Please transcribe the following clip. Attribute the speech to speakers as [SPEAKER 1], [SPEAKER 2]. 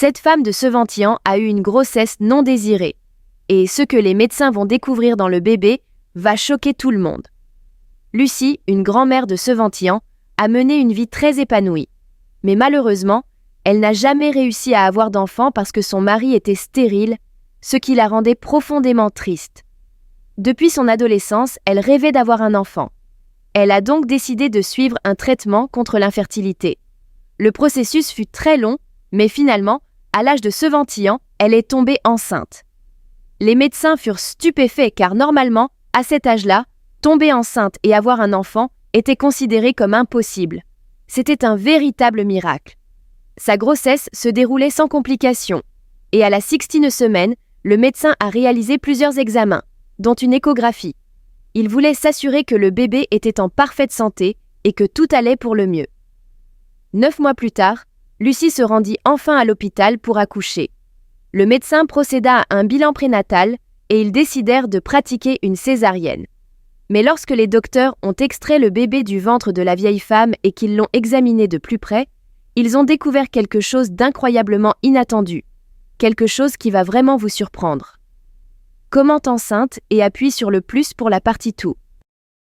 [SPEAKER 1] Cette femme de Seventillan a eu une grossesse non désirée. Et ce que les médecins vont découvrir dans le bébé va choquer tout le monde. Lucie, une grand-mère de Seventillan, a mené une vie très épanouie. Mais malheureusement, elle n'a jamais réussi à avoir d'enfant parce que son mari était stérile, ce qui la rendait profondément triste. Depuis son adolescence, elle rêvait d'avoir un enfant. Elle a donc décidé de suivre un traitement contre l'infertilité. Le processus fut très long, mais finalement, à l'âge de Seventillan, elle est tombée enceinte. Les médecins furent stupéfaits car normalement, à cet âge-là, tomber enceinte et avoir un enfant était considéré comme impossible. C'était un véritable miracle. Sa grossesse se déroulait sans complications, et à la 60e semaine, le médecin a réalisé plusieurs examens, dont une échographie. Il voulait s'assurer que le bébé était en parfaite santé et que tout allait pour le mieux. 9 mois plus tard, Lucie se rendit enfin à l'hôpital pour accoucher. Le médecin procéda à un bilan prénatal et ils décidèrent de pratiquer une césarienne. Mais lorsque les docteurs ont extrait le bébé du ventre de la vieille femme et qu'ils l'ont examiné de plus près, ils ont découvert quelque chose d'incroyablement inattendu, quelque chose qui va vraiment vous surprendre. Commente enceinte et appuie sur le plus pour la partie tout.